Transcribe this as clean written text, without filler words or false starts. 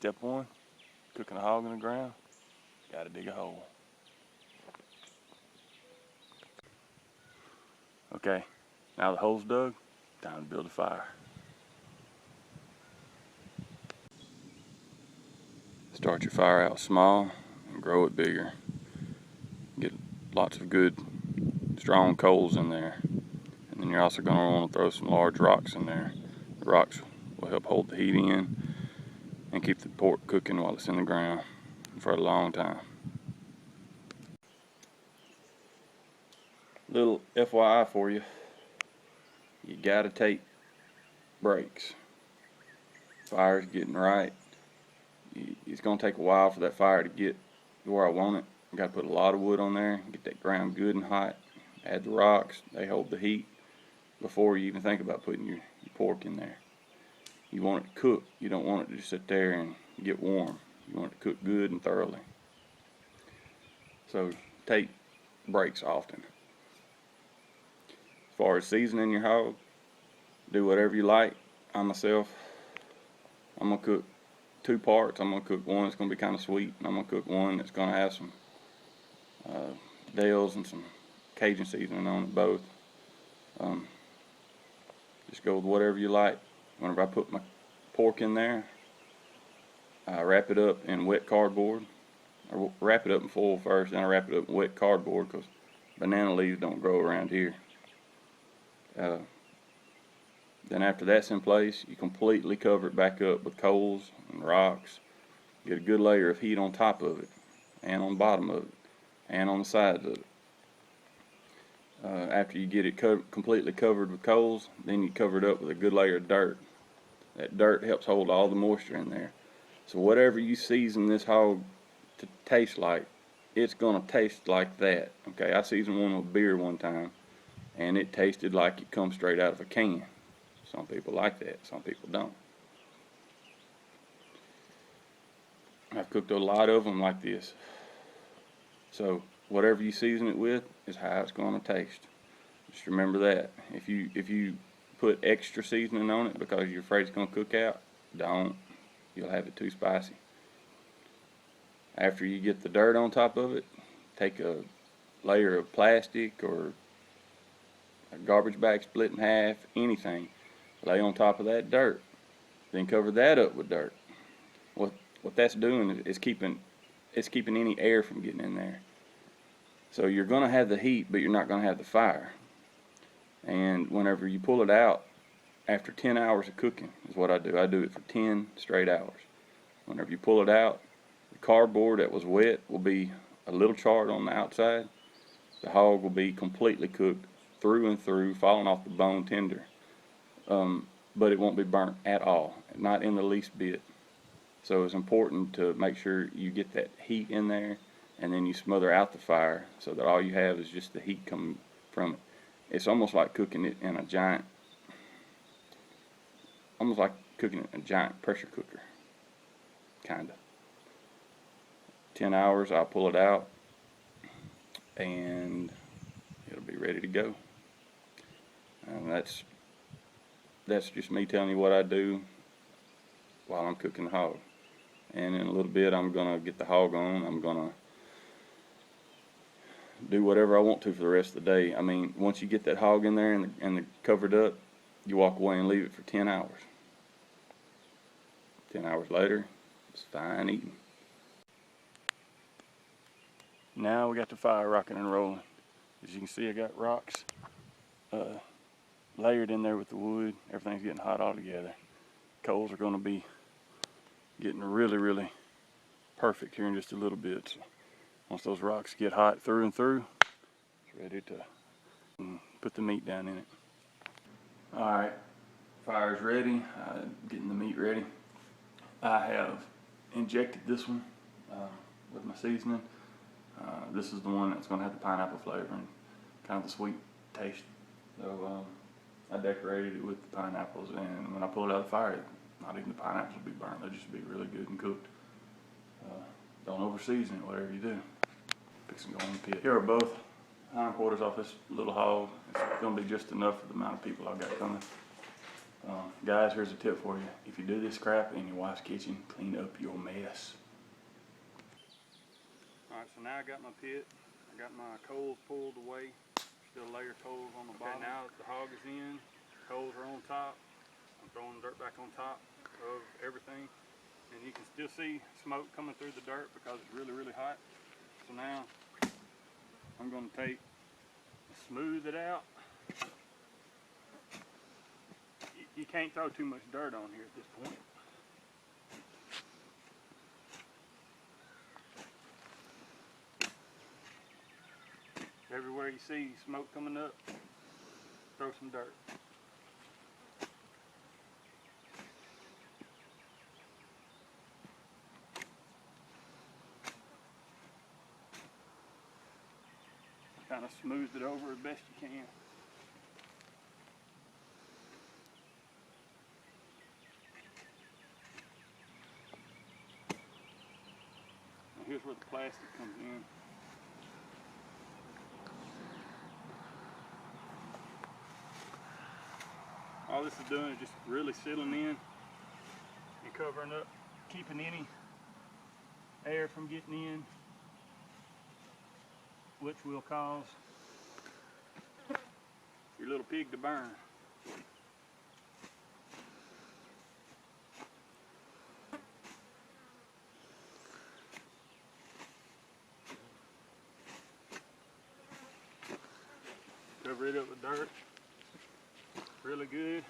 Step one, cooking a hog in the ground, gotta dig a hole. Okay, now the hole's dug, time to build a fire. Start your fire out small and grow it bigger. Get lots of good, strong coals in there. And then you're also going to want to throw some large rocks in there. The rocks will help hold the heat in and keep the pork cooking while it's in the ground for a long time. Little FYI for you, you gotta take breaks. Fire's getting right. It's gonna take a while for that fire to get to where I want it. I gotta put a lot of wood on there, get that ground good and hot. Add the rocks, they hold the heat before you even think about putting your pork in there. You want it to cook, you don't want it to just sit there and get warm. You want it to cook good and thoroughly. So take breaks often. As far as seasoning your hog, do whatever you like. I'm gonna cook 2 parts. I'm gonna cook one that's gonna be kind of sweet, and I'm gonna cook one that's gonna have some Dale's and some Cajun seasoning on it, both. Just go with whatever you like. Whenever I put my pork in there, I wrap it up in wet cardboard. I wrap it up in foil first, then I wrap it up in wet cardboard because banana leaves don't grow around here. Then after that's in place, you completely cover it back up with coals and rocks. Get a good layer of heat on top of it, and on the bottom of it, and on the sides of it. After you get it completely covered with coals, then you cover it up with a good layer of dirt. That dirt helps hold all the moisture in there. So whatever you season this hog to taste like, it's gonna taste like that. Okay, I seasoned one with beer one time, and it tasted like it comes straight out of a can. Some people like that, some people don't. I've cooked a lot of them like this. So whatever you season it with is how it's going to taste. Just remember that. If you put extra seasoning on it because you're afraid it's going to cook out, don't. You'll have it too spicy. After you get the dirt on top of it, take a layer of plastic or a garbage bag split in half, anything. Lay on top of that dirt. Then cover that up with dirt. What that's doing is keeping any air from getting in there. So you're going to have the heat, but you're not going to have the fire. And whenever you pull it out, after 10 hours of cooking is what I do. I do it for 10 straight hours. Whenever you pull it out, the cardboard that was wet will be a little charred on the outside. The hog will be completely cooked through and through, falling off the bone tender. But it won't be burnt at all, not in the least bit. So it's important to make sure you get that heat in there, and then you smother out the fire so that all you have is just the heat coming from it. It's almost like cooking it in a giant pressure cooker, kinda. 10 hours, I'll pull it out, and it'll be ready to go. And that's just me telling you what I do while I'm cooking the hog. And in a little bit, I'm gonna get the hog on. I'm gonna do whatever I want to for the rest of the day. I mean, once you get that hog in there and covered up, you walk away and leave it for 10 hours. 10 hours later, it's fine eating. Now we got the fire rocking and rolling. As you can see, I got rocks layered in there with the wood. Everything's getting hot all together. Coals are going to be getting really perfect here in just a little bit. So once those rocks get hot through and through, it's ready to put the meat down in it. Alright, fire's ready. Getting the meat ready. I have injected this one with my seasoning. This is the one that's going to have the pineapple flavor and kind of the sweet taste. So I decorated it with the pineapples, and when I pull it out of the fire, not even the pineapples will be burnt. They'll just be really good and cooked. Don't over season it, whatever you do. Fix and go in the pit. Here are both hindquarters off this little hog. It's going to be just enough for the amount of people I've got coming. Guys, here's a tip for you. If you do this crap in your wife's kitchen, clean up your mess. Alright, so now I got my pit. I got my coals pulled away. Still layer coals on the bottom. Now that the hog is in, coals are on top. I'm throwing dirt back on top of everything. And you can still see smoke coming through the dirt because it's really, really hot. So now I'm going to smooth it out. You can't throw too much dirt on here at this point. Everywhere you see smoke coming up, throw some dirt. Kind of smooth it over as best you can. Now here's where the plastic comes in. All this is doing is just really sealing in and covering up, keeping any air from getting in, which will cause your little pig to burn. Cover it up with dirt really good.